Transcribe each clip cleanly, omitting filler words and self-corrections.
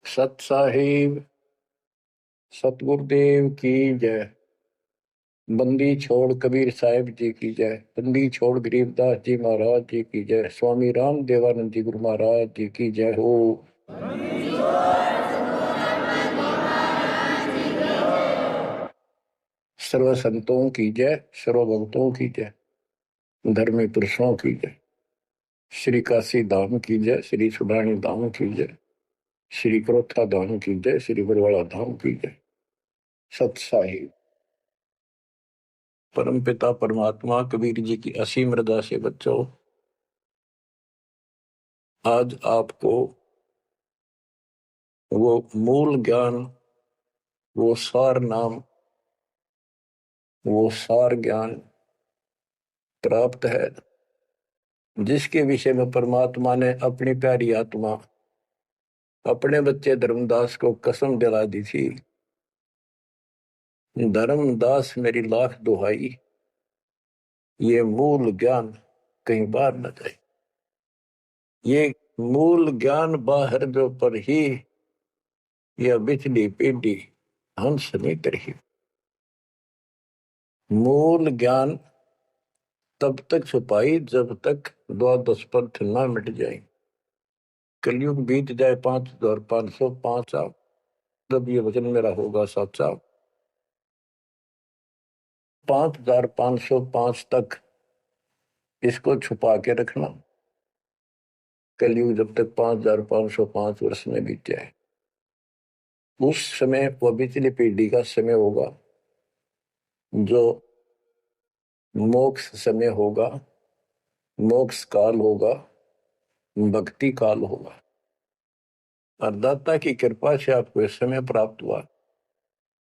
सत साहिब सतगुरुदेव की जय। बंदी छोड़ कबीर साहिब जी की जय। बंदी छोड़ गरीबदास जी महाराज जी की जय। स्वामी राम देवानंद जी गुरु महाराज जी की जय हो। सर्व संतों की जय, सर्व भक्तों की जय, धर्मी पुरुषों की जय। श्री काशी धाम की जय, श्री सुडानी धाम की जय, श्री क्रोथा धाम की जय, श्री बरवाड़ा धाम की जय। सत साहिब परम पिता परमात्मा कबीर जी की असीम रजा से बच्चों, आज आपको वो मूल ज्ञान, वो सार नाम, वो सार ज्ञान प्राप्त है, जिसके विषय में परमात्मा ने अपनी प्यारी आत्मा अपने बच्चे धर्मदास को कसम दिला दी थी। धर्मदास मेरी लाख दुहाई, ये मूल ज्ञान कहीं बाहर न जाए। ये मूल ज्ञान बाहर जो पर ही यह बिजली पीढ़ी हंस नहीं तरही। मूल ज्ञान तब तक छुपाई जब तक द्वादश पंथ न मिट जाए। कलयुग बीत जाए 5505 साल, जब ये वचन मेरा होगा साचा। 5505 तक इसको छुपा के रखना। कलयुग जब तक 5505 वर्ष में बीत जाए, उस समय वह बिचली पीढ़ी का समय होगा जो मोक्ष समय होगा, मोक्ष काल होगा, भक्ति काल होगा। और दाता की कृपा से आपको इस समय प्राप्त हुआ।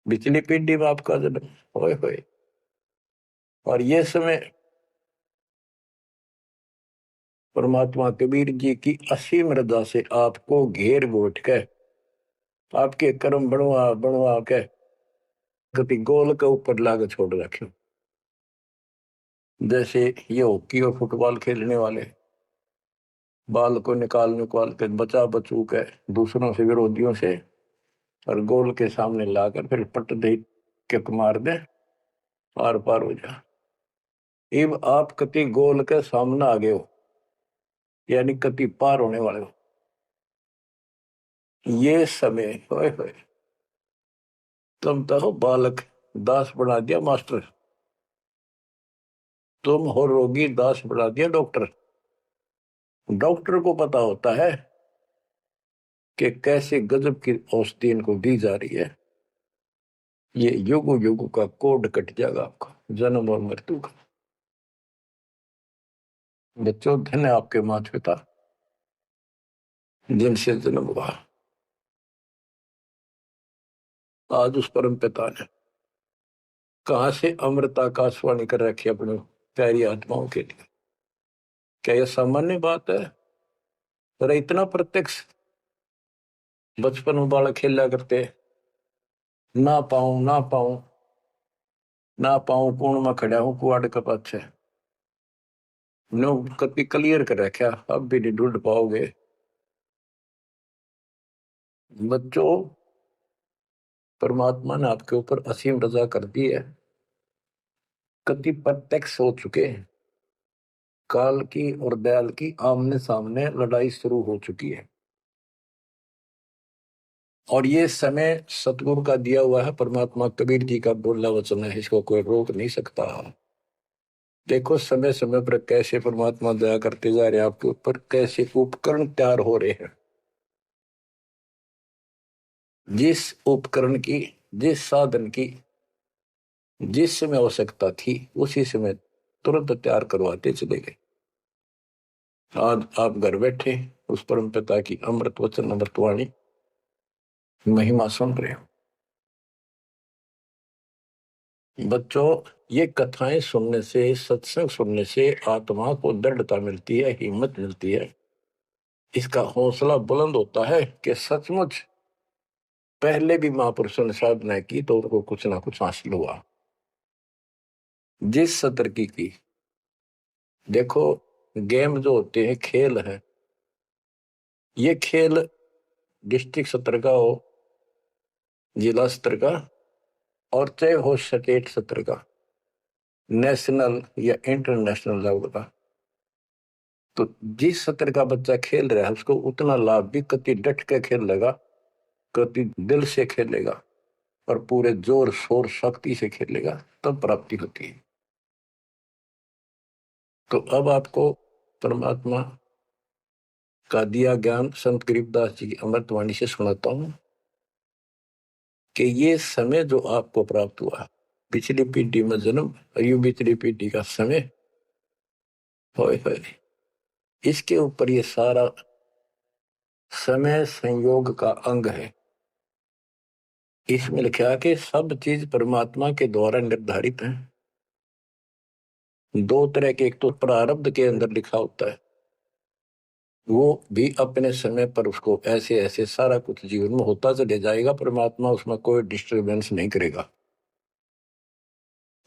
बिचली पीढ़ी में आपका जन्म होए होए, और यह समय परमात्मा कबीर जी की असीम रजा से आपको घेर घोट के आपके कर्म बनवा बनवा के कभी गोल के ऊपर लाग छोड़ रखे। जैसे ये हॉकी और फुटबॉल खेलने वाले बाल को निकाल निकाल के बचा बचू के दूसरों से, विरोधियों से, और गोल के सामने लाकर फिर पट दे के मार दे, पार पार हो जा। अब आप कति गोल के सामने आ गए हो, यानी कति पार होने वाले हो। ये समय होए होए तुम तो बालक दास बना दिया मास्टर, तुम हो रोगी दास बना दिया डॉक्टर। डॉक्टर को पता होता है कि कैसे गजब की औषधि इनको दी जा रही है। ये युग युग का कोड कट जाएगा आपका, जन्म और मृत्यु का। बच्चों, धन है आपके माता पिता जिनसे जन्म हुआ। आज उस परम पिता ने कहां से अमृत आकाशवाणी कर रखी अपने प्यारी आत्माओं के लिए। क्या यह सामान्य बात है? पर इतना प्रत्यक्ष बचपन में बालक खेला करते, ना पाऊं ना पाऊं ना पाऊं, कौन में खड़ा हूं कुआड़ के पाछे, नो कभी क्लियर कर रखा, अब भी नहीं ढूंढ पाओगे। बच्चों, परमात्मा ने आपके ऊपर असीम रजा कर दी है। कति प्रत्यक्ष हो चुके हैं, काल की और दयाल की आमने सामने लड़ाई शुरू हो चुकी है। और ये समय सतगुरु का दिया हुआ है, परमात्मा कबीर जी का बोला वचन है, इसको कोई रोक नहीं सकता। देखो समय समय पर कैसे परमात्मा दया करते जा रहे हैं आपके ऊपर, कैसे उपकरण तैयार हो रहे हैं। जिस उपकरण की, जिस साधन की जिस समय आवश्यकता थी, उसी समय तुरंत तैयार करवाते चले गए। आज आप घर बैठे उस परम पिता की अमृत वचन अमृतवाणी महिमा सुन रहे हो। बच्चों, ये कथाएं सुनने से, सत्संग सुनने से आत्मा को दृढ़ता मिलती है, हिम्मत मिलती है, इसका हौसला बुलंद होता है कि सचमुच पहले भी महापुरुषों ने साधना की तो उनको कुछ ना कुछ हासिल हुआ। जिस सतर की देखो, गेम जो होते हैं, खेल है, ये खेल डिस्ट्रिक्ट स्तर का हो, जिला स्तर का, और चाहे हो स्टेट स्तर का, नेशनल या इंटरनेशनल लेवल का, तो जिस स्तर का बच्चा खेल रहा है उसको उतना लाभ भी कति डट के खेल लेगा, कति दिल से खेलेगा और पूरे जोर शोर शक्ति से खेलेगा, तब प्राप्ति होती है। तो अब आपको परमात्मा का दिया ज्ञान संत गरीबदास जी की अमृतवाणी से सुनाता हूं कि ये समय जो आपको प्राप्त हुआ, पिछली पीढ़ी में जन्म, अयु पिछली पीढ़ी का समय, होए होए, इसके ऊपर ये सारा समय संयोग का अंग है। इसमें लिखा कि सब चीज परमात्मा के द्वारा निर्धारित है। दो तरह के, एक तो प्रारब्ध के अंदर लिखा होता है, वो भी अपने समय पर उसको ऐसे ऐसे सारा कुछ जीवन में होता चले जाएगा, परमात्मा उसमें कोई डिस्टरबेंस नहीं करेगा।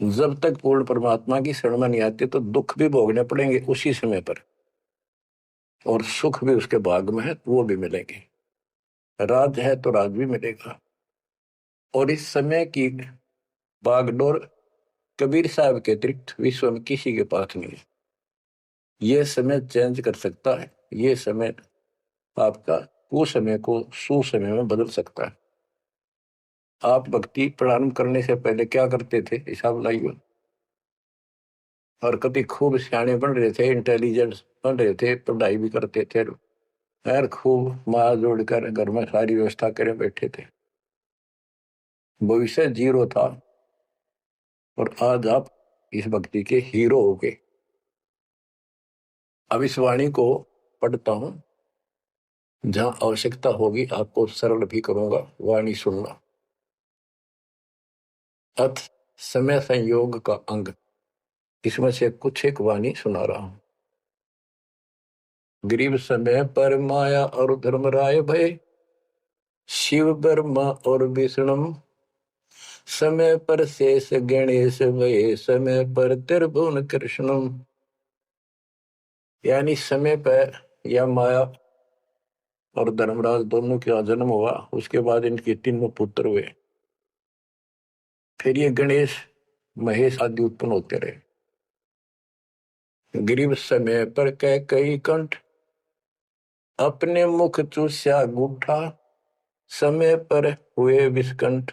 जब तक पूर्ण परमात्मा की शरण में नहीं आते तो दुख भी भोगने पड़ेंगे उसी समय पर, और सुख भी उसके भाग में है तो वो भी मिलेंगे। राज है तो राज भी मिलेगा। और इस समय की बागडोर कबीर साहब के अतिरिक्त विश्व में किसी के पास नहीं है। ये समय चेंज कर सकता है, ये समय आपका कुसमय को सुसमय में बदल सकता है। आप भक्ति प्रारंभ करने से पहले क्या करते थे, हिसाब लाइए। और कभी खूब सियाने बन रहे थे, इंटेलिजेंस बन रहे थे, पढ़ाई भी करते थे, यार खूब माँ जोड़कर घर में सारी व्यवस्था करे बैठे थे, भविष्य जीरो था। और आज आप इस भक्ति के हीरो हो गए। अब इस वाणी को पढ़ता हूं, जहां आवश्यकता होगी आपको सरल भी करूंगा, वाणी सुनना। अथ समय संयोग का अंग, इसमें से कुछ एक वाणी सुना रहा हूं। गरीब समय पर माया और धर्मराय भय, शिव ब्रह्मा और विष्णु, समय पर शेष गणेश भय, समय पर त्रिभुवन कृष्ण। यानी समय पर या माया और धर्मराज दोनों का जन्म हुआ, उसके बाद इनके तीनों पुत्र हुए, फिर ये गणेश महेश आदि उत्पन्न होते रहे। गरीब समय पर कह कई कंठ, अपने मुख चूस्या गूठा, समय पर हुए विस्कंठ,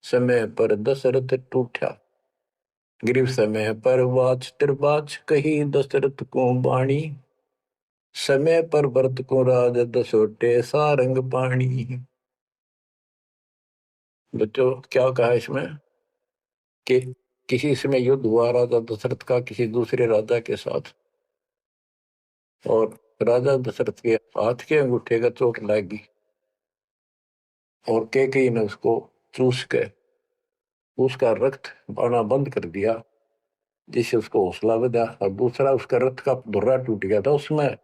समय पर दशरथ टूठा। गरीब समय पर वाच त्रिबाच कही दशरथ को बाणी, समय पर भरत को राज दसोटे सारंग पाणी। बच्चों क्या कहा इसमें कि किसी समय युद्ध हुआ राजा दशरथ का किसी दूसरे राजा के साथ, और राजा दशरथ के हाथ के अंगूठे का चोट लगी, और कैकेयी ने उसको चूस के उसका रक्त आना बंद कर दिया, जिससे उसको हौसला बढ़ा। और दूसरा, उसका रथ का धुर्रा टूट गया था, उसमें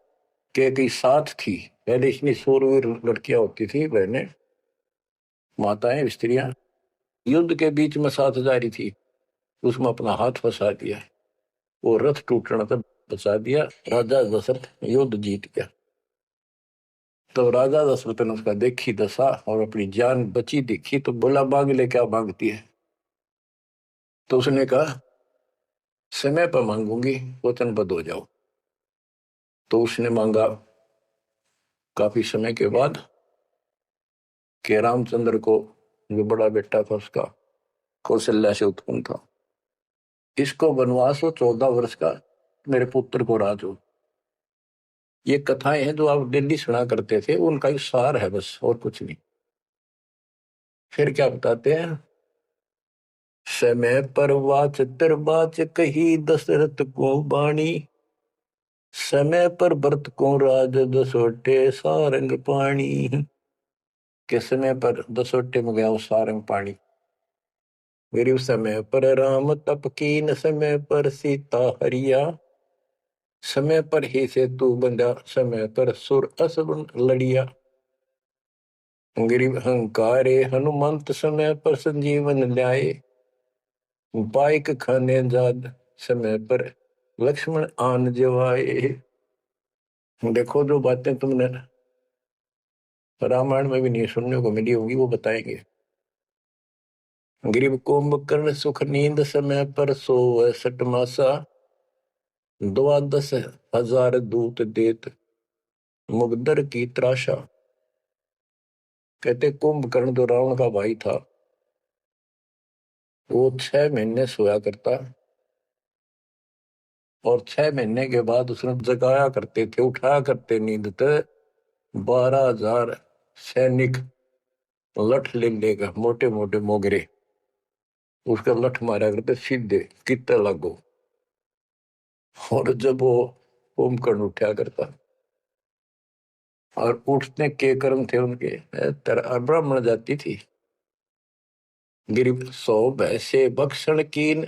कैकेयी साथ थी। पहले इतनी शूरवीर लड़कियां होती थी, बहनें, माताएं, स्त्रियां, युद्ध के बीच में साथ जा रही थी, उसमें अपना हाथ फंसा दिया, वो रथ टूटने से बचा दिया, राजा दशरथ युद्ध जीत गया। तो राजा दशरथ ने उसका देखी दशा और अपनी जान बची देखी, तो बोला मांग ले, क्या मांगती है। तो उसने कहा समय पर मांगूंगी, वचनबद्ध हो जाओ। तो उसने मांगा काफी समय के बाद कि रामचंद्र को, जो बड़ा बेटा था उसका, कौशल्या से उत्पन्न था, इसको वनवास हो 14 वर्ष का, मेरे पुत्र को राज हो। ये कथाएं हैं जो आप दिल्ली सुना करते थे, उनका ही सार है बस, और कुछ नहीं। फिर क्या बताते हैं, समय पर वाच बाच कही दशरथ को बाणी, समय पर भरत को राज दसोटे सारंग पाणी। के समय पर दसोटे में गया वो सारंग पाणी। मेरी समय पर राम तप कीन, समय पर सीता हरिया, समय पर ही से तू बंधा, समय पर सुर असुर लड़िया। गिरिव अहंकारे हनुमंत, समय पर संजीवन ल्याए, बाइक खाने जाद, समय पर लक्ष्मण आन जवाए। देखो जो बातें तुमने रामायण में भी नहीं सुनने को मिली होगी वो बताएंगे। ग्रीव कुंभकर्ण सुख नींद समय पर सोवै सठ मासा, 12,000 दूत देत मुगदर की त्रासा। कहते कुंभकर्ण जो रावण का भाई था वो 6 महीने सोया करता और 6 महीने के बाद उसने जगाया करते थे, उठाया करते नींद से 12,000 सैनिक लठ ले लेगा, मोटे मोटे मोगरे, उसका लठ मारा करते सीधे कितने लागो। और जब वो कुंभकर्ण उठा करता और उठने के कर्म थे उनके, ब्राह्मण जाति थी। गिरिव सो भैसे बख्शण कीन,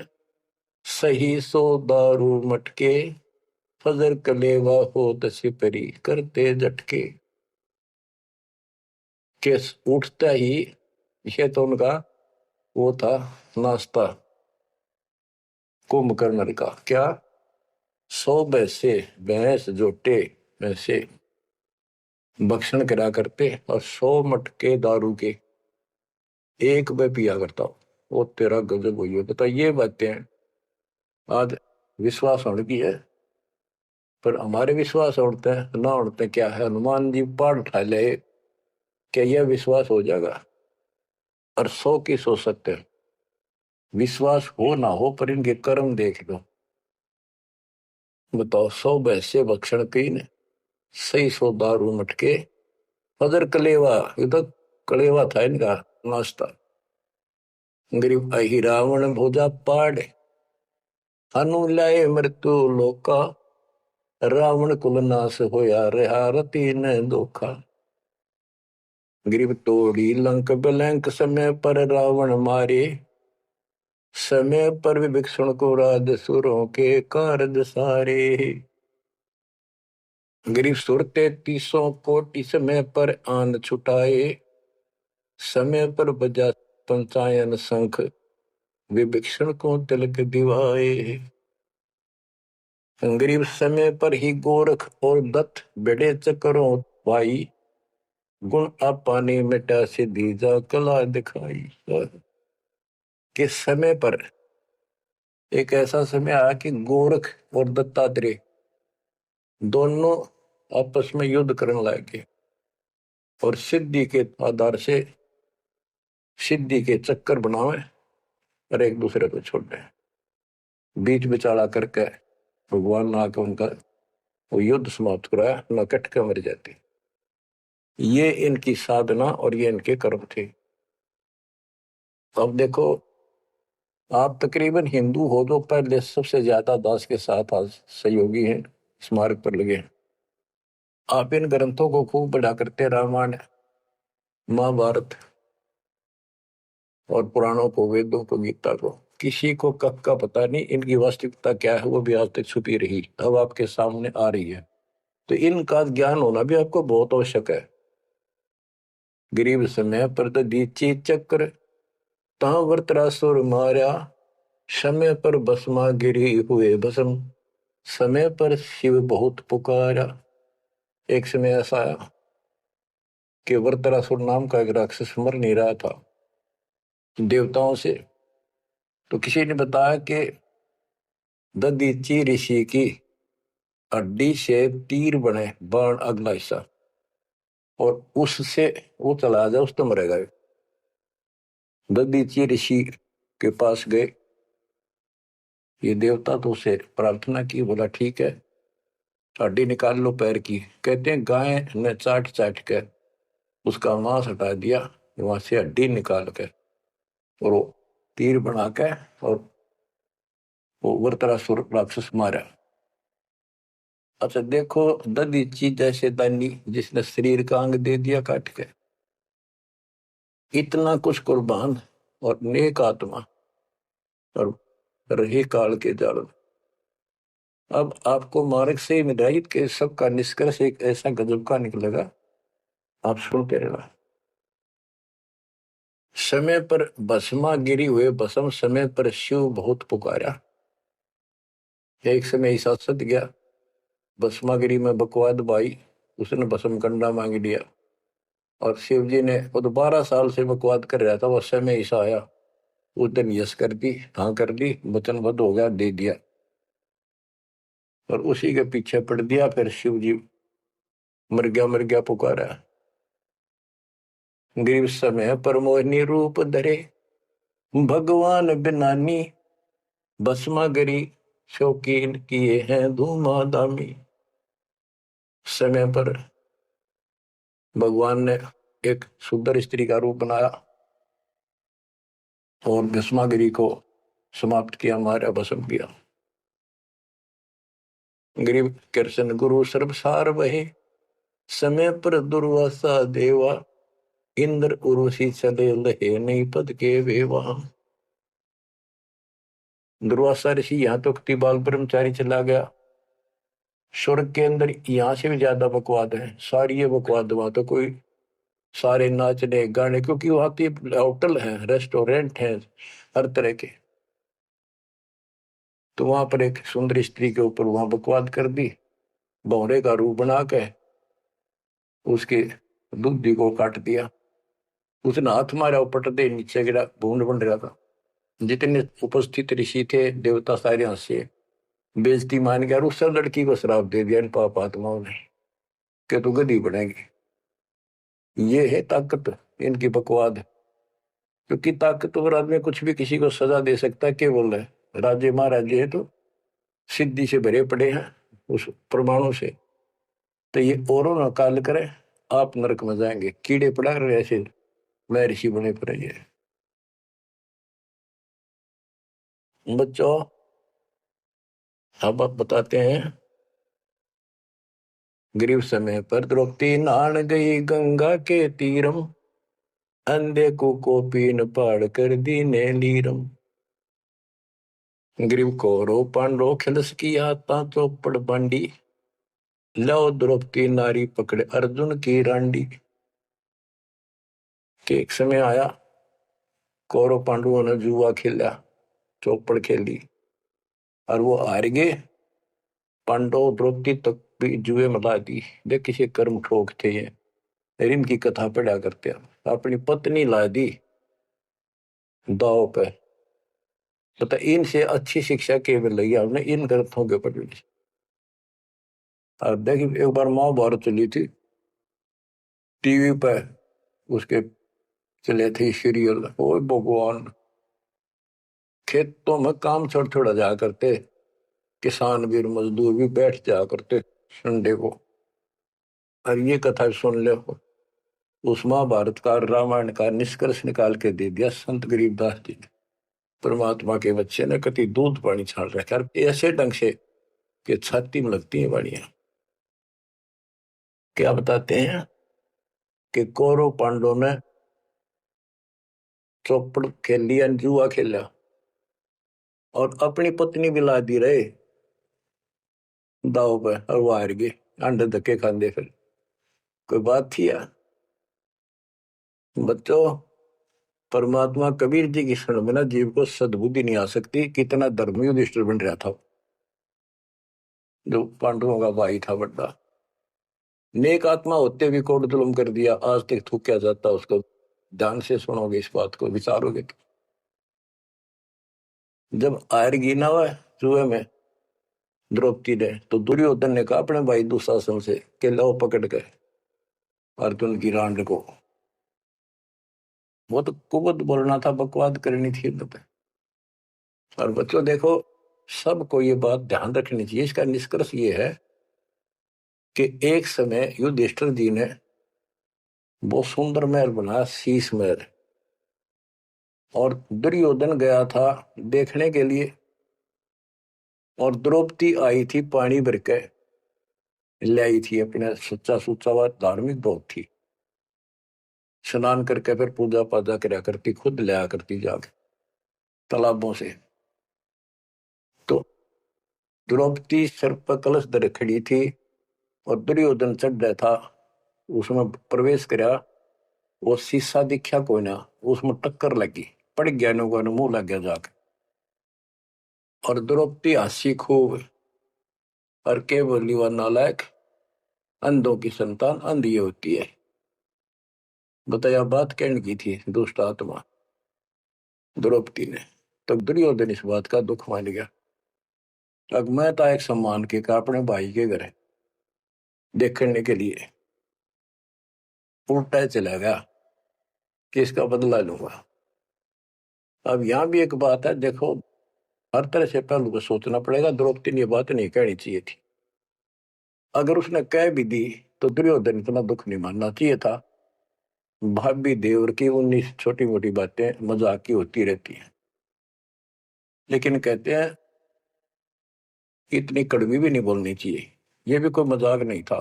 सही सो दारू मटके, फजर कलेवा हो सिपरी करते झटके। केस उठता ही, ये तो उनका वो था नाश्ता कुंभकर्ण का। क्या 100 भैंसे, भैंस जोटे भैंसे भक्षण करा करते और 100 मटके दारू के एक में पिया करता हूं। वो तेरा गजब हुई है। बता ये बातें आज विश्वास होने की है, पर हमारे विश्वास उड़ते हैं ना उड़ते क्या है। हनुमान जी पहाड़ उठा ले, क्या यह विश्वास हो जाएगा? और 100 की सो सकते हैं, विश्वास हो ना हो, पर इनके कर्म देख लो। बताओ 100 भैंसे भक्षण की ने, सही 100 दारू मटके, फजर कलेवा, ये तो कलेवा था इनका नाश्ता। गरीब अहि रावण भोजा पाड़, हनु लाए मृत्यु लोका, रावण कुल नाश होया रहा रति न धोखा। गरीब तोड़ी लंक बिलंक, समय पर रावण मारे, समय पर विभीषण को राज सुरों के कारज सारे। गरीब सुर 33 कोटि, समय पर आन छुटाए, समय पर बजा पंचायन शंख, विभीषण को तिलक दिवाए। गरीब समय पर ही गोरख और दत्त बेड़े चक्रों पाई, गुण आपाने मिटा से दीजा कला दिखाई। कि समय पर एक ऐसा समय आया कि गोरख और दत्तात्रेय दोनों आपस में युद्ध करने लगे और सिद्धि के आधार से सिद्धि के चक्कर बनावे और एक दूसरे को छोड़े। बीच बिचारा करके भगवान ने आके उनका वो युद्ध समाप्त कराया, न कट के मर जाती। ये इनकी साधना और ये इनके कर्म थे। अब देखो, आप तकरीबन हिंदू हो जो पहले सबसे ज्यादा दास के साथ आज सहयोगी हैं, स्मारक पर लगे हैं। आप इन ग्रंथों को खूब पढ़ा करते, रामायण महाभारत और पुराणों को, वेदों को, गीता को। किसी को कब का पता नहीं, इनकी वास्तविकता क्या है वो भी आज तक छुपी रही, अब आपके सामने आ रही है। तो इनका ज्ञान होना भी आपको बहुत आवश्यक है। गरीब समय पर दीची चक्र, ता वृत्रासुर मारा, समय पर भस्मा गिरी हुए भस्म, समय पर शिव बहुत पुकारा। एक समय ऐसा आया कि वृत्रासुर नाम का एक राक्षस मर नहीं रहा था देवताओं से। तो किसी ने बताया कि ददीची ऋषि की हड्डी से तीर बने, बाण अगला हिस्सा, और उससे वो चला जाए उस तो मरेगा। ददीची ऋषि के पास गए, ये देवता तो उसे प्रार्थना की, बोला ठीक है हड्डी निकाल लो पैर की। कहते हैं गाय ने चाट चाट कर उसका मांस हटा दिया, वहां से हड्डी निकाल कर और वो तीर बना के और वो वृत्रासुर राक्षस मारा। अच्छा देखो, ददीची जैसे दानी जिसने शरीर का अंग दे दिया काट के, इतना कुछ कुर्बान और नेक आत्मा और रही काल के जाल। अब आपको मार्ग से हिदायत के सबका निष्कर्ष एक ऐसा गजब का निकलेगा, आप सुनते रहना। समय पर भस्मा गिरी हुए भस्म, समय पर शिव बहुत पुकारा। एक समय ऐसा सत गया, भस्मागिरी में बकवाद भाई, उसने भस्म कंडा मांग लिया। और शिव जी ने, वो तो 12 साल से बकवाद कर रहा था, वो समय ऐसा आया, उस दिन यस कर दी, हाँ कर दी, वचनबद्ध हो गया, दे दिया। और उसी के पीछे पड़ दिया। फिर शिव जी मर गया पुकारा। ग्रीव समय पर मोहिनी रूप धरे, भगवान बिनानी, भस्मागिरी शौकीन किए हैं धूमाधामी। समय पर भगवान ने एक सुंदर स्त्री का रूप बनाया और भस्मागिरी को समाप्त किया, मारा, भस्म किया। गरीब कृष्ण गुरु सर्व सार वहे, समय पर दुर्वासा देवा, इंद्र उर्वशी चले लहे, नहीं पद के वेवा। दुर्वासा ऋषि यहाँ तो बाल ब्रह्मचारी चला गया, स्वर्ग के अंदर यहाँ से भी ज्यादा बकवाद है, सारी ये बकवाद। वहां तो कोई सारे नाचने गाने, क्योंकि वहां तो होटल है, रेस्टोरेंट है, हर तरह के। तो वहां पर एक सुंदर स्त्री के ऊपर वहां बकवाद कर दी, भौरे का रूप बना के उसके दूधी को काट दिया। उसने हाथ मारा, पट दे नीचे गिरा, भूड बन रहा था। जितने उपस्थित ऋषि थे, देवता, सारे हंसे, बेइज्जती मान गया। और उस लड़की को श्राप दे दिया इन पाप आत्माओं ने कि तू गधी बनेगी। ये है ताकत इनकी बकवाद। क्योंकि ताकतवर आदमी कुछ भी किसी को सजा दे सकता है, केवल है राजे महाराजे है तो सिद्धि से भरे पड़े हैं उस प्रमाणों से। तो ये औरों ना काल करे, आप नरक में जाएंगे, कीड़े पड़ा रहे ऐसे मैं ऋषि बने पड़े। ये बच्चों, अब आप बताते हैं। ग्रीव समय पर द्रौपदी नहान गई गंगा के तीरम, अंधे को पीन पाड़ कर दीने लीरम। ग्रीव कौरव पांडव खिलस किया ता चौपड़ बांडी, लो द्रौपदी नारी पकड़े अर्जुन की रांडी। के एक समय आया, कौरव पांडवों ने जुआ खेला, चौपड़ खेली और वो हार गए। पांडव द्रौपदी तक भी जुए में ला दी। देख किसी कर्म ठोक थे ये, इनकी कथा पढ़ा करते हैं। अपनी पत्नी ला दी दाव पे। तो इनसे अच्छी शिक्षा केवल लगी हमने इन ग्रंथों के पढ़ने से। और देखिए, एक बार महाभारत चली थी टीवी पे, उसके चले थे सीरियल। ओ भगवान, खेतों में काम छोड़ छोड़ा जा करते, किसान भी मजदूर भी बैठ जा करते संडे को, और ये कथा सुन ले। उस महाभारत का, रामायण का निष्कर्ष निकाल के दे दिया संत गरीबदास जी ने। परमात्मा के बच्चे ने कति दूध पानी छाल रखा ऐसे ढंग से कि छाती में लगती है बाड़ियां। क्या बताते हैं कि कौरव पांडव ने चौपड़ खेल लिया, जुआ खेला और अपनी पत्नी भी ला दी रहे दाव पे, और वो हार गए। अंडे धक्के खाते फिर कोई बात थी यार। बच्चों, परमात्मा कबीर जी की शरण में ना जीव को सद्बुद्धि नहीं आ सकती। कितना धर्मी युधिष्ठिर बन रहा था, जो पांडवों का भाई था बड़ा। नेक आत्मा होते भी कोट जुल्म कर दिया, आज तक थूका जाता उसको। ध्यान से सुनोगे, इस बात को विचारोगे तो। जब आयरगी ना हुआ जुए में द्रौपदी ने, तो दुर्योधन ने कहा अपने भाई दुशासन से कि लो पकड़ के अर्जुन की रांड को। वो तो कुबत बोलना था, बकवाद करनी थी तो पे। और बच्चों देखो, सबको ये बात ध्यान रखनी चाहिए। इसका निष्कर्ष ये है कि एक समय युधिष्ठिर जी ने बहुत सुंदर महल बनाया, शीश महल। और दुर्योधन गया था देखने के लिए, और द्रौपदी आई थी पानी भर के लाई थी अपने, सच्चा सुच्चा बात, धार्मिक बहुत थी। स्नान करके फिर पूजा पाजा करा करती, खुद लिया करती जाके तालाबों से। तो द्रौपदी सिर पर कलश धर खड़ी थी और दुर्योधन चढ़ रहा था, उसमें प्रवेश करा। वो शीशा दिखा कोई ना, उसमें टक्कर लगी, पड़ गया, मुंह लग गया जाके। और द्रौपदी हंसी खूब, और के बोली वह नालायक, अंधों की संतान अंधी होती है। बताया बात कहने की थी दुष्ट आत्मा द्रौपदी ने। तो दुर्योधन इस बात का दुख मान गया। अब मैं था एक सम्मान के का अपने भाई के घर देखने के लिए उल्टा चला गया कि इसका बदला लूंगा। अब यहां भी एक बात है, देखो हर तरह से पहलू को सोचना पड़ेगा। द्रौपदी ने ये बात नहीं कहनी चाहिए थी। अगर उसने कह भी दी तो दुर्योधन इतना दुख नहीं मानना चाहिए था। भाभी देवर की 19 छोटी मोटी बातें मजाक की होती रहती हैं, लेकिन कहते हैं इतनी कड़वी भी नहीं बोलनी चाहिए। ये भी कोई मजाक नहीं था।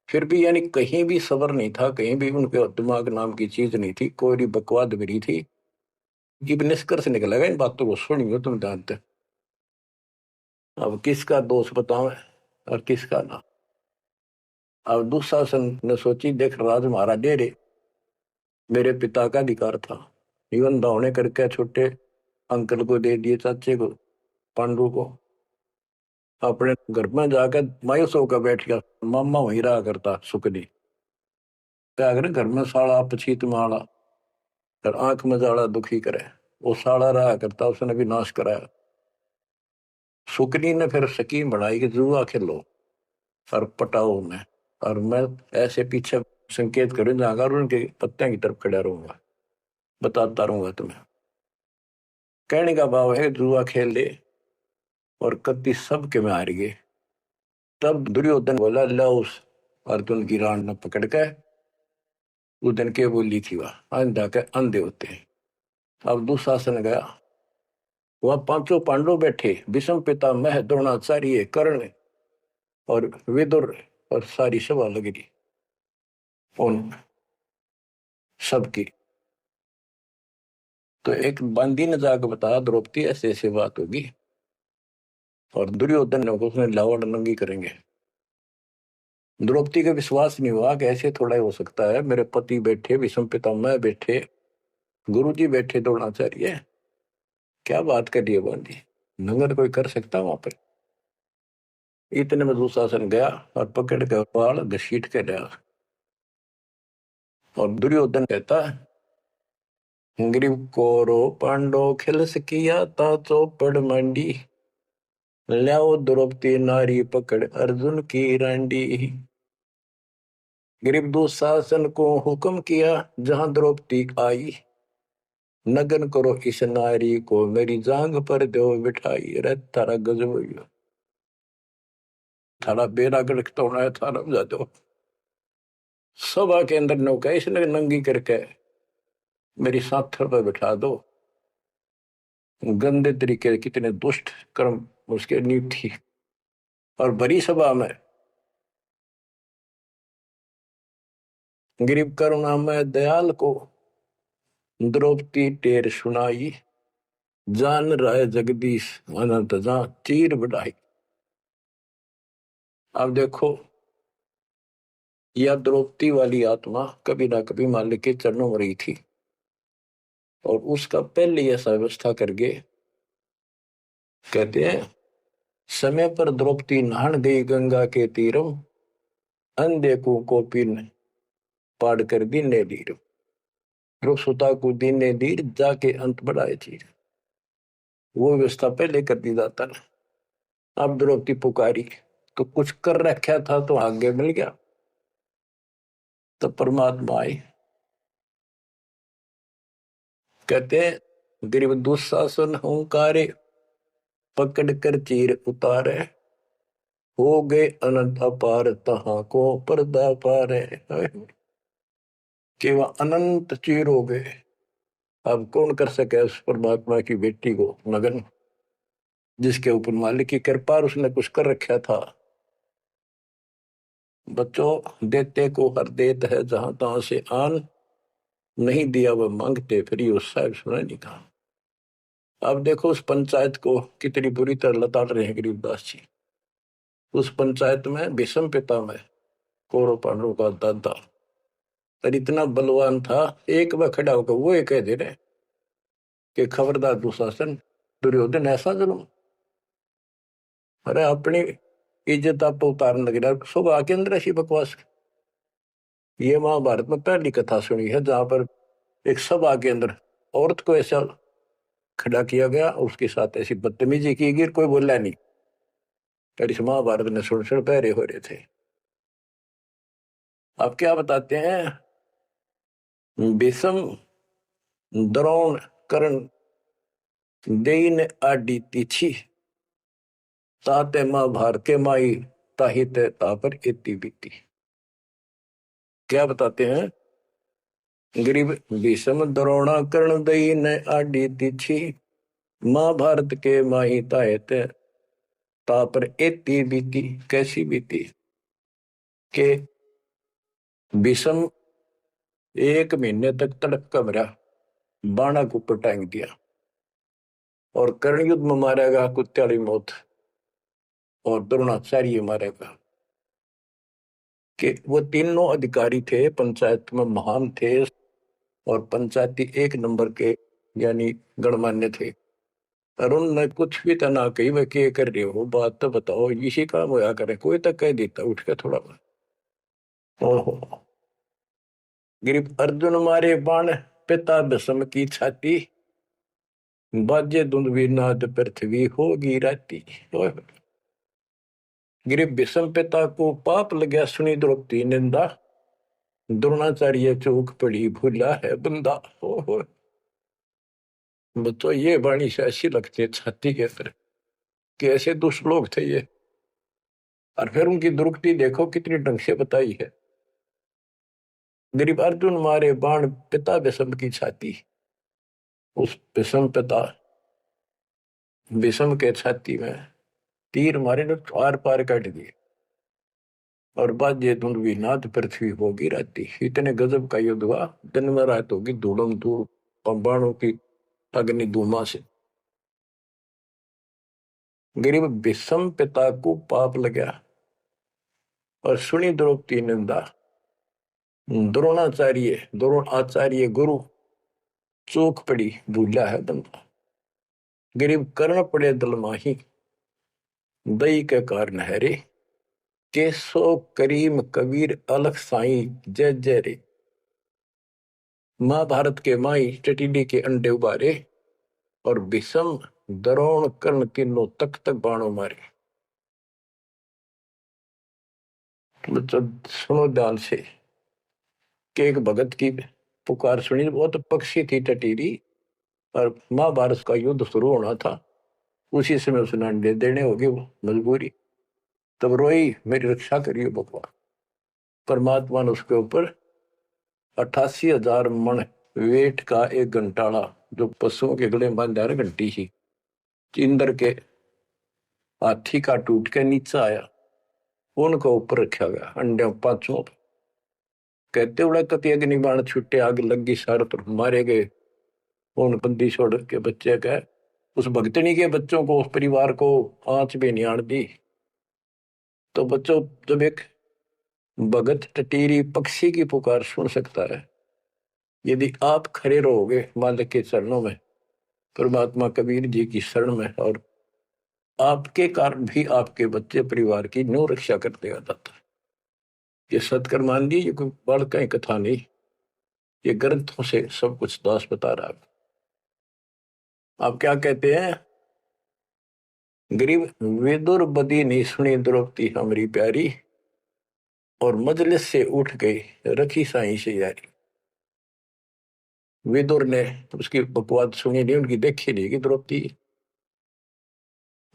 फिर भी यानी कहीं भी सबर नहीं था, कहीं भी उनके दिमाग नाम की चीज नहीं थी, कोई बकवाद भी नहीं थी। अब निष्कर्ष निकलेगा इन बातों को सुनियो तुम जानते। अब किसका दोष बताओ और किसका ना। अब दुशासन ने सोची, देख राज हमारा डेरे मेरे पिता का अधिकार था, जीवन दावने करके छोटे अंकल को दे दिए, चाचे को पांडु को। अपने घर में जाकर मायूस होकर बैठ गया। मामा वहीं रहा करता सुखनी क्या करे, घर में साड़ा पछीत माला और आंख में जाड़ा दुखी करे। वो साड़ा रहा करता, उसने भी नाश कराया। सुकनी ने फिर स्कीम बनाई कि जुआ खेलो और पटाओ में, और मैं ऐसे पीछे संकेत करूं जाऊंगा और उनके पत्तियां की तरफ खड़ा रहूंगा, बताता रहूंगा तुम्हें। कहने का भाव है जुआ खेल ले और कति सबके में हार गए। तब दुर्योधन बोला, ला उस अर्जुन की रान न पकड़ के। उस दिन के बोली थी वह अंधा के अंधे होते हैं। अब दुशासन गया, वह पांचों पांडव बैठे, भीष्म पितामह द्रोणाचार्य कर्ण और विदुर, और सारी सभा लग रही उन सबकी। तो एक बंदी ने जाकर बताया द्रौपदी ऐसे ऐसे बात होगी, और दुर्योधन ने उसने लावड़ नंगी करेंगे। द्रौपदी का विश्वास नहीं हुआ कि ऐसे थोड़ा ही हो सकता है। मेरे पति बैठे, भीष्म पितामह बैठे, गुरुजी बैठे, द्रोणाचार्य, क्या बात कर रही है बंदी, नंगर कोई कर सकता वहां पर। इतने में दुशासन गया और पकड़ के बाल घसीट के लिया। और दुर्योधन कहता है, ग्रीव कोरो पांडो खिलस किया ता चौपड़ मंडी, ल्याओ द्रौपदी नारी पकड़ अर्जुन की रांडी। ग्रीव दुशासन को हुक्म किया जहां द्रौपदी आई, नगन करो इस नारी को मेरी जांग पर दो बिठाई। अरे थारा गजब हो गया, थारा बेड़ा गड़क तो होना है, थारा बजा दो। सभा के अंदर नौका इसने नंगी करके मेरी साथर पर बिठा दो। गंदे तरीके, कितने दुष्ट कर्म उसके नींव थी। और बड़ी सभा में गरीब करुणा में दयाल को द्रौपदी टेर सुनाई, जान राय जगदीश अनंत जा चीर बढ़ाई। अब देखो, यह द्रौपदी वाली आत्मा कभी ना कभी मालिक के चरणों में रही थी, और उसका पहले ऐसा व्यवस्था करके कहते हैं, समय पर द्रौपदी नहान गई गंगा के तीरम, अंधे को कोपिन पाड़ कर दीने दीर, ध्रुव सुता को दीने दीर जाके अंत बढ़ाए चीर। वो व्यवस्था पहले कर दी जाता ना। अब द्रौपदी पुकारी तो कुछ कर रखा था तो आगे मिल गया। तो परमात्मा आए, कहते हैं गरीब दुशासन हुंकारे, पकड़ कर चीर उतारे, हो गए अनंत अपार तहां को पर्दा पारे। कि वह अनंत चीर हो गए। अब कौन कर सके उस परमात्मा की बेटी को नगन, जिसके ऊपर मालिक की कृपा उसने कुछ कर रखा था। बच्चों, देते को हर देत है जहां तहां से आन, नहीं दिया वह मांगते फिर उस साहब सुना नहीं कहा। अब देखो उस पंचायत को कितनी बुरी तरह लताड़ रहे हैं गरीबदास जी। उस पंचायत में भीष्म पितामह कौरव पांडवों का दादा और इतना बलवान था, एक बार खड़ा होकर वो ये कह दे रहे कि खबरदार दुशासन, दुर्योधन ऐसा जुल्म। अरे अपनी इज्जत आप उतारने लग रहा सब आके अंदर ऐसी बकवास। ये महाभारत में पहली कथा सुनी है जहां पर एक सभा के अंदर औरत को ऐसा खड़ा किया गया, उसके साथ ऐसी बदतमीजी की गई, कोई बोला नहीं। पर इस महाभारत ने सुन सुन पैरे हो रहे थे। आप क्या बताते हैं, भीष्म द्रोण कर्ण देन आडी तिथि ताते महाभारत के माई ताहित तापर इति बीती। क्या बताते हैं, गरीब भीष्म द्रोण कर्ण देन आडी तिथि महाभारत के माई ताहित तापर इति बीती। कैसी बीती के भीष्म 1 महीने तक तड़प का मरा, बाणा को ऊपर टांग दिया, और कर्ण युद्ध में मारेगा कुत्ते मौत, और द्रोणाचार्य मारेगा। कि वो तीनों अधिकारी थे, पंचायत में महान थे, और पंचायती 1 नंबर के यानी गणमान्य थे। और उनने कुछ भी तना कही वह क्या कर रहे हो, बात तो बताओ, इसी काम होया करे, कोई तक कह देता उठ के थोड़ा बहुत। ओहो, गिरिप अर्जुन मारे बाण पिता भीष्म की छाती बाजे दुंदवी नाद पृथ्वी होगी राती। गिरिप भीष्म पिता को पाप लगा सुनी द्रौपदी निंदा द्रोणाचार्य चौक पड़ी भूला है बंदा। ओहो, तो ये वाणी से ऐसी लगती है छाती के अंदर कि ऐसे दुष्ट लोग थे ये। और फिर उनकी दुर्गति देखो कितनी ढंग से बताई है। गरीब अर्जुन मारे बाण पिता भीष्म की छाती, उस भीष्म पिता भीष्म के छाती में तीर मारे ने आर पार काट दिए, और बाजे धुंधवी नाद पृथ्वी होगी राती। इतने गजब का युद्ध हुआ, दिन में रात होगी धूलम धूल बाणों की अग्नि धूमा से। गरीब भीष्म पिता को पाप लगा और सुनी द्रौपदी निंदा द्रोण आचार्य गुरु चूक पड़ी भूला है बंदा। गरीब कर्ण पड़े दल माही दई के कारण है रे केसो करीम कबीर अलख साई जय जय रे। महाभारत के माई टटीडी के अंडे उबारे और भीष्म द्रोण कर्ण तीनों तक तक बाणों मारे। बच्चों सुनो ध्यान से कि एक भगत की पुकार सुनी, बहुत पक्षी थी टटीरी, और महाभारत का युद्ध शुरू होना था, उसी समय उसने अंडे देने होगी, वो मजबूरी। तब रोई मेरी रक्षा करिए भगवान। परमात्मा ने उसके ऊपर 88,000 मन वेट का एक घंटाड़ा, जो पशुओं के गले में बांधा घंटी ही, इंद्र के हाथी का टूट के नीचे आया, उनको ऊपर रखा गया अंडे 5 कहते उड़ा कति अग्नि बाण छुट्टे, आग लगी, सारे तरफ मारे गए। उन बंदी छोड़ के बच्चे का, उस भगतनी के बच्चों को, उस परिवार को आंच भी नहीं आन दी। तो बच्चों, जब एक भगत टटीरी पक्षी की पुकार सुन सकता है, यदि आप खड़े रहोगे मालिक के चरणों में, परमात्मा कबीर जी की शरण में, और आपके कारण भी आपके बच्चे परिवार की न्यू रक्षा करते आ जाता है। ये सत्कर मान ली, ये कोई बड़ कहीं कथा नहीं, ये ग्रंथों से सब कुछ दास बता रहा है। आप क्या कहते हैं, गरीब विदुर बदी नहीं सुनी द्रौपदी हमारी प्यारी, और मजलिस से उठ गई रखी साई से यारी। विदुर ने उसकी बकवाद सुनी नहीं, उनकी देखी नहीं कि द्रौपदी।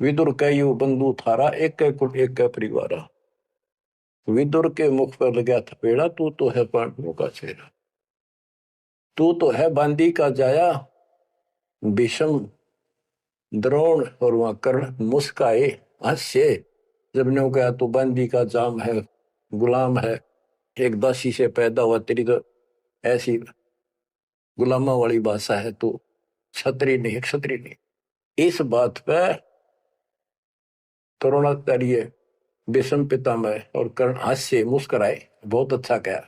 विदुर कयु बंधु थारा एक कुल एक परिवारा। विदुर के मुख पर लगा थपेड़ा, तू तो है पांडवों का चेहरा, तू तो है बांदी का जाया। भीष्म द्रोण और वहां कर्ण मुस्काए हास्य, जब ने कहा तू बांदी का जाम है, गुलाम है, एक दासी से पैदा हुआ, तेरी तो ऐसी गुलामा वाली भाषा है, तो क्षत्रिय नहीं, क्षत्रिय नहीं। इस बात पे द्रोणाचार्य भीष्म पितामह और कर्ण हास्य मुस्कुराए, बहुत अच्छा कहा।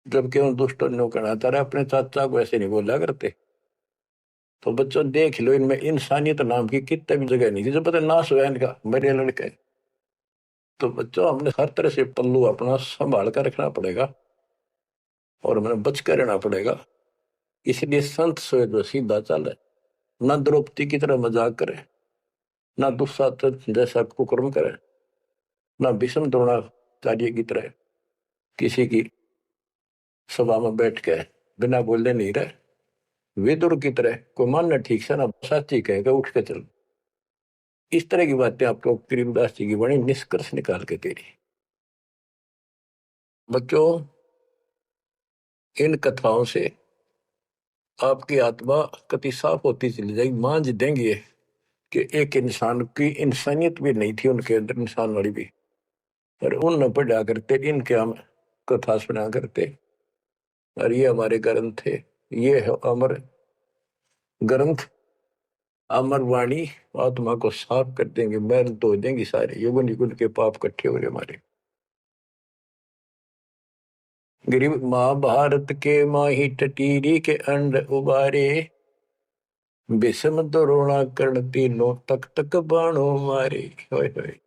जबकि उन दुष्टों ने कहना था, अपने चाचा को ऐसे नहीं बोला करते, तो बच्चों देख लो, इनमें इंसानियत नाम की कितने भी जगह नहीं थी, जो पता नाश हुआ इनका, मेरे लड़के। तो बच्चों हमने हर तरह से पल्लू अपना संभाल कर रखना पड़ेगा और हमें बच कर रहना पड़ेगा। इसलिए संत सोए जो सीधा चले, ना द्रौपदी की तरह मजाक करे, ना दुस्साहस जैसा कुकर्म करे, ना भीष्म द्रोणाचार्य की तरह किसी की सभा में बैठ के बिना बोले नहीं रहे। विदुर की तरह को मानना ठीक से ना साची कहेगा उठ के चल। इस तरह की बातें आपको करीमदास जी की बड़ी निष्कर्ष निकाल के दे रही। बच्चों, इन कथाओं से आपकी आत्मा कति साफ होती चली जाएगी। मान देंगे कि एक इंसान की इंसानियत भी नहीं थी उनके अंदर, इंसान वाली भी, पर उन न पढ़ा करते, इनके हम कथा सुना करते। और ये हमारे ग्रंथ थे, ये है अमर ग्रंथ, अमर वाणी। आत्मा को साफ कर देंगे, मैल धो देंगे, सारे युगन युगन के पाप इकट्ठे हो रहे हमारे। गरीब महाभारत के माही टटीरी के अंड उबारे, विषम द्रोणा कर्ण तीनों तक तक बाणों मारे। होय होय,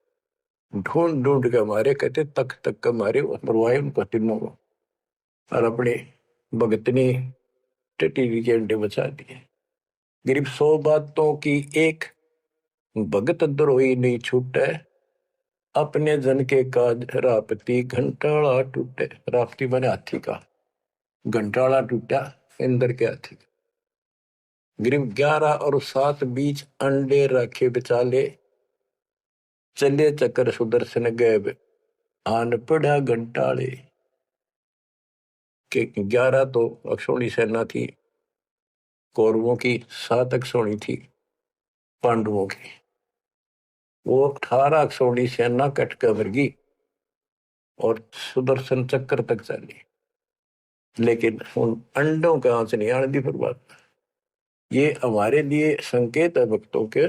ढूंढ ढूंढ के मारे, कहते तक तक के मारे, मरवाए उनको तीनों को, और अपने भगतनी टटीरी के अंडे बचा दिए। गरीब 100 बातों की एक, भगत द्रोही नहीं छूटे, अपने जन के काज रापती घंटाला टूटे। रापती बने हाथी का, घंटाला टूटा इंद्र के हाथी का। गरीब 11 और 7 बीच अंडे रखे बेचाले, चले चक्कर सुदर्शन गैब आन पड़ा घंटाले। के 11 तो अक्षौणी सेना थी कौरवों की, 7 अक्षौणी थी पांडवों की। वो 18 अक्षौणी सेना कट कर मरगी और सुदर्शन चक्कर तक चली, लेकिन उन अंडों का आंच नहीं आने दी फिर बात। ये हमारे लिए संकेत है भक्तों के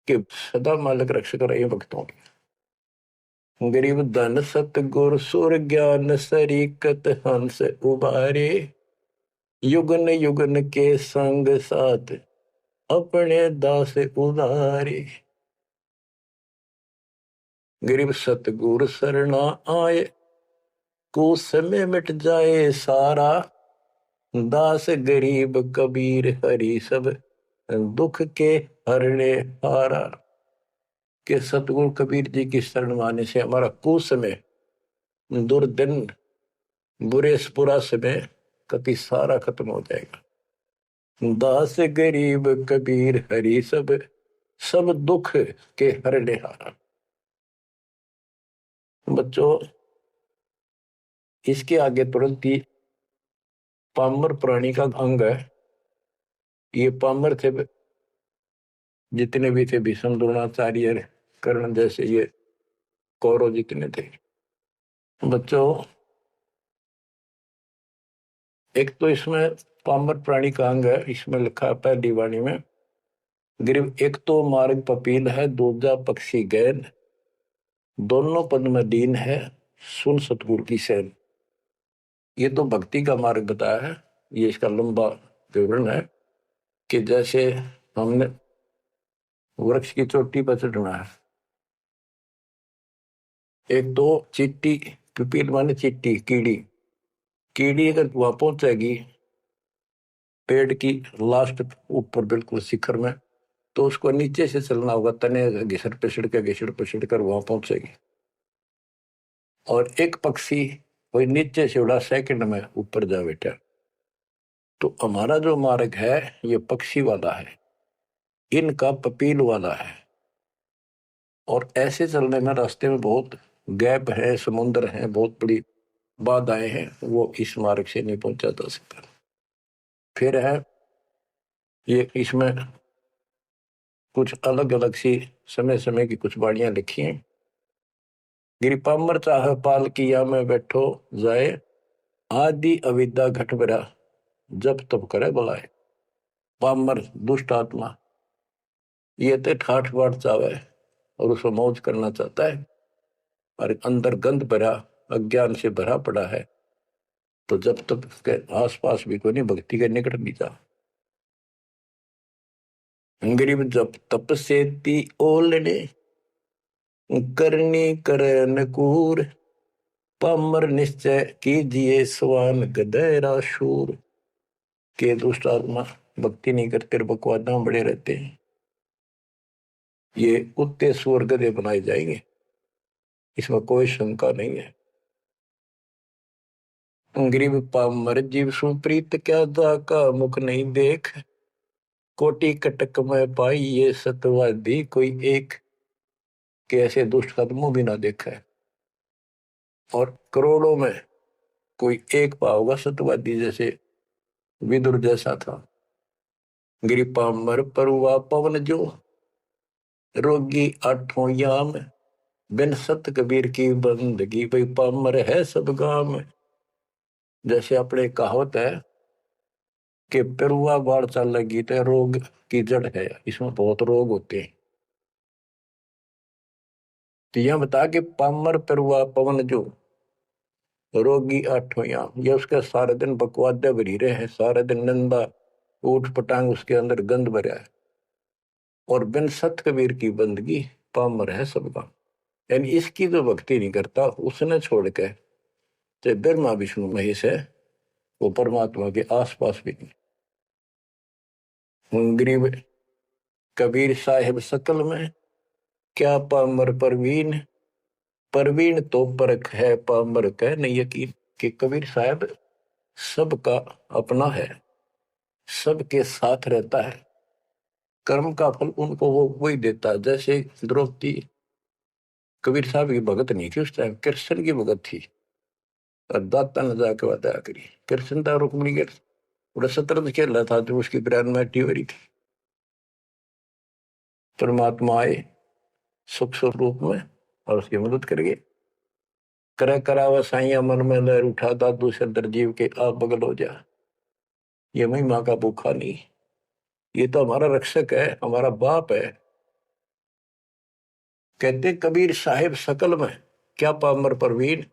कि सदा मालिक रक्षक रहे भक्तों के। गरीब धन सत गुर सुर ज्ञान सरीकत हंस उबारे, युगन युगन के संग साथ अपने दास उदारे। गरीब सतगुर शरणा आए, कुछ समय मिट जाए सारा, दास गरीब कबीर हरि सब दुख के हरने हारा। के सतगुरु कबीर जी की शरण आने से हमारा कुछ समय, दुर्दिन, बुरे बुरा समय कति सारा खत्म हो जाएगा। दास गरीब कबीर हरि सब सब दुख के हरने हारा। बच्चों, इसके आगे तुरंत ही पामर प्राणी का अंग है। ये पामर थे जितने भी थे, भीष्म द्रोणाचार्य कर्ण जैसे ये कौरव जितने थे। बच्चों, एक तो इसमें पामर प्राणी का अंग है, इसमें लिखा है पहली वाणी में, गरीब एक तो मार्ग पपील है, दूजा पक्षी गैन, दोनों पद में दीन है, सुन सतगुरु की सैन। ये तो भक्ति का मार्ग बताया है। ये इसका लंबा विवरण है कि जैसे हमने वृक्ष की चोटी पर चढ़ना है, एक तो चीटी, पिपील माने चीटी, कीड़ी, कीड़ी अगर वहां पहुंचेगी पेड़ की लास्ट ऊपर बिल्कुल शिखर में, तो उसको नीचे से चलना होगा, तने घिसड़ पिसड़ कर वहां पहुंचेगी। और एक पक्षी कोई नीचे से उड़ा सेकंड में ऊपर जा बैठा। तो हमारा जो मार्ग है ये पक्षी वाला है, इनका पपील वाला है। और ऐसे चलने में रास्ते में बहुत गैप है, समुद्र है, बहुत बड़ी बाधाएं हैं, वो इस मार्ग से नहीं पहुंचा जा सकता। फिर है ये, इसमें कुछ अलग अलग सी समय समय की कुछ बाणियां लिखी हैं। गिरिपामर चाह पाल किया में बैठो जाए, आदि अविद्या घट बरा जब तब करे बुलाए। पामर दुष्ट आत्मा ये तो ठाठ बाट चावे और उसको मौज करना चाहता है, और अंदर गंध भरा अज्ञान से भरा पड़ा है, तो जब तक उसके आसपास भी कोई नहीं, भक्ति के निकट भी जा। गरीब जब तप से ती ओलने करनी करे नकूर पामर निश्चय कीजिए स्वान गधेरा शूर। के दुष्ट आत्मा भक्ति नहीं करते और बकवादा में बड़े रहते हैं, ये कुत्ते सुअर गधे बनाए जाएंगे, इसमें कोई शंका नहीं है। गरीब पामर जीव सुप्रीत क्या जाका मुख नहीं देख कोटि कटक में पाई ये सतवादी कोई एक। के ऐसे दुष्ट कदमों भी ना देखा है और करोड़ों में कोई एक पाओगा सतवादी जैसे विदुर जैसा था। गिरी पामर परुआ पवन जो रोगी आठों याम बिन सत कबीर की बंदगी भाई पामर है सब गाम। जैसे अपने कहावत है कि पेरुआ बाढ़ चल लगी तो रोग की जड़ है, इसमें बहुत रोग होते हैं। तो यह बता के पामर पेरुआ पवन जो रोगी आठों याम, ये उसके सारे दिन बकवादे भरी रहे हैं, सारे दिन निंदा ऊट पटांग उसके अंदर गंद भरा है। और बिन सत कबीर की बंदगी पामर है सबका, यानी इसकी जो भक्ति नहीं करता उसने छोड़ के चाहे ब्रह्मा विष्णु महेश है वो परमात्मा के आसपास भी नहीं। गरीब कबीर साहिब सकल में क्या पामर परवीन परवीन तो परख है पामर कह नहीं यकीन। कि कबीर साहब सबका अपना है, सबके साथ रहता है, कर्म का फल उनको वो वही देता है। जैसे द्रौपदी कबीर साहब की भगत नहीं थी, उस टाइम कृष्ण की भगत थी और दाता ने जाके बताया करी कृष्ण था रुक्मिणी के पूरा शतरंज खेल रहा था जो उसकी ब्रांड मैटी हो रही थी। परमात्मा आए सुख स्वरूप में और उसकी मदद करेंगे। करे करावा साइया मन में लहर उठा दादू से दरजीव के आप बगल हो जा। ये महिमा का भूखा नहीं, ये तो हमारा रक्षक है, हमारा बाप है। कहते कबीर साहिब सकल में क्या पामर परवीन,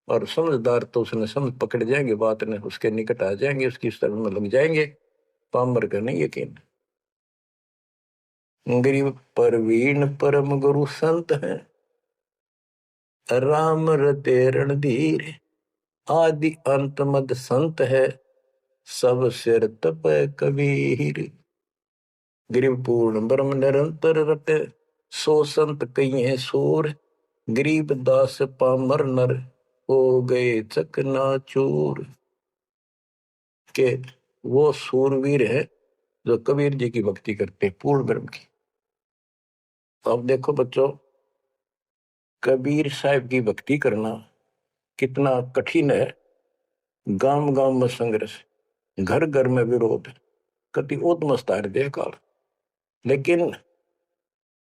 और समझदार तो उसने समझ पकड़ जाएंगे, बात ने उसके निकट आ जाएंगे, उसकी शरण में लग जाएंगे। पामर का नहीं यकीन। गरीब परवीन परम गुरु संत है राम रते रणधीर आदि अंत मद संत है सब सिर तप कबीर। गरीब पूर्ण ब्रह्म निरंतर रटे सो संत कई है सूर गरीब दास पामर नर हो गए चकनाचूर। के वो सूरवीर है जो कबीर जी की भक्ति करते पूर्ण ब्रह्म की। अब देखो बच्चों, कबीर साहब की भक्ति करना कितना कठिन है। गांव गांव में संघर्ष, घर घर में विरोध, कति उद्मस्तार दे काल, लेकिन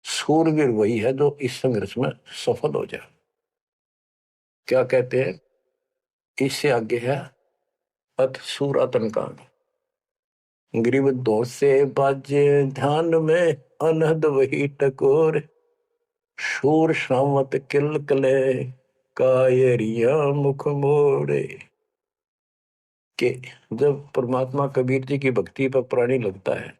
सूरवीर वही है जो इस संघर्ष में सफल हो जाए। क्या कहते हैं, इससे आगे है अथ सूरातन कांड। ग्रीव दो से बाजे ध्यान में अनहद वही टकोर शूर शामत किल कले कायरिया मुख मोड़े। कि जब परमात्मा कबीर जी की भक्ति पर प्राणी लगता है,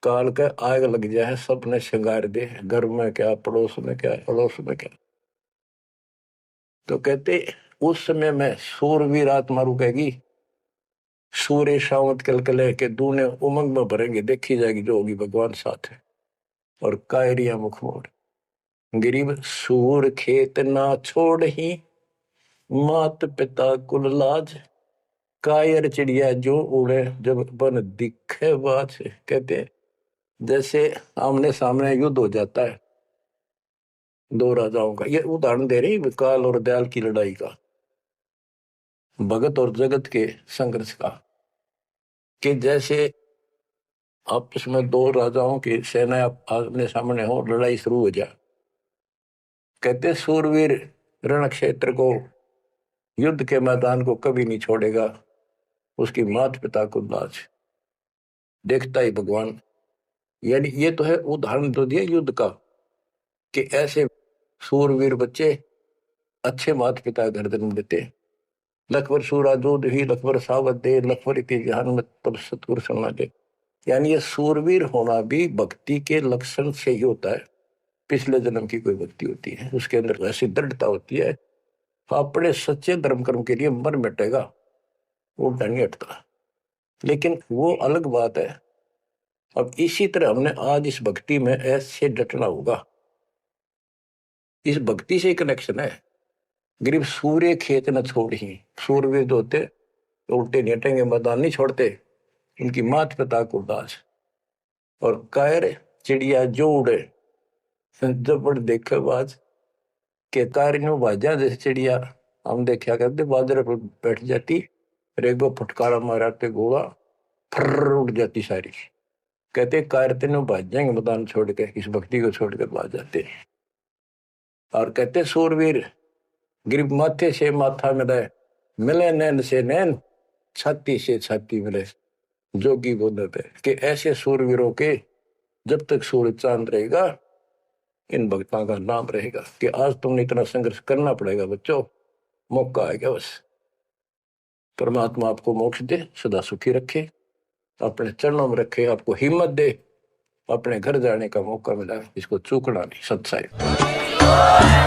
काल का आग लग जाए, सबने श्रृंगार दे, घर में क्या पड़ोस में क्या अड़ोस में क्या। तो कहते उस समय में सूरवीर आत्मा रुकेगी, सूर्य शावत कलकले के दूने उमंग में भरेंगे, देखी जाएगी जो होगी भगवान साथ है। और कायरिया मुख मोड़ गरीब सूर खेत ना छोड़ ही मात पिता कुल लाज कायर चिड़िया जो उड़े जब बन दिखे बाज। कहते जैसे आमने सामने युद्ध हो जाता है दो राजाओं का, ये उदाहरण दे रही काल और दयाल की लड़ाई का, भगत और जगत के संघर्ष का। कि जैसे आपस में दो राजाओं की सेना आमने सामने हो, लड़ाई शुरू हो जाए, कहते सूरवीर रण क्षेत्र को, युद्ध के मैदान को कभी नहीं छोड़ेगा, उसकी माता पिता को लाज देखता ही भगवान। यानी ये तो है उदाहरण तो दिया युद्ध का कि ऐसे सूरवीर बच्चे अच्छे माता पिता घर जन्म देते। लखवर सूरा जोध ही लखवर सावत दे लखवर इति जहान में तब सतगुरु सुना दे। यानी ये सूरवीर होना भी भक्ति के लक्षण से ही होता है। पिछले जन्म की कोई भक्ति होती है, उसके अंदर ऐसी दृढ़ता होती है, अपने सच्चे धर्म कर्म के लिए मर मिटेगा, वो नहीं हटता। लेकिन वो अलग बात है। अब इसी तरह हमने आज इस भक्ति में ऐसे डटना होगा, इस भक्ति से कनेक्शन है। गरीब सूर्य खेत न छोड़ी, सूरवीर होते तो उल्टे नहीं हटेंगे, मैदान नहीं छोड़ते, उनकी मात पिता को दास। और कायर चिड़िया जो उड़े, जब देखे बाज के कारियों बाजा जैसे चिड़िया हम देखा करते, बाजरे पर बैठ जाती, रेगो फटकारा माराते गोला फर्र उड़ जाती सारी। कहते कायर तेनों भाज जाएंगे मैदान छोड़ के, इस भक्ति को छोड़ के भाज जाते। और कहते सूरवीर गरीब माथे से माथा मिले, मिले नैन से नैन, छाती से छाती मिले, जोगी बोलते कि ऐसे सूरवीरों के जब तक सूरज चांद रहेगा, इन भक्तों का नाम रहेगा। कि आज तुमने इतना संघर्ष करना पड़ेगा बच्चों, मौका आएगा बस। परमात्मा आपको मोक्ष दे, सदा सुखी रखे, अपने चरणों में रखे, आपको हिम्मत दे, अपने घर जाने का मौका मिला, इसको चूकना नहीं। सत्साई।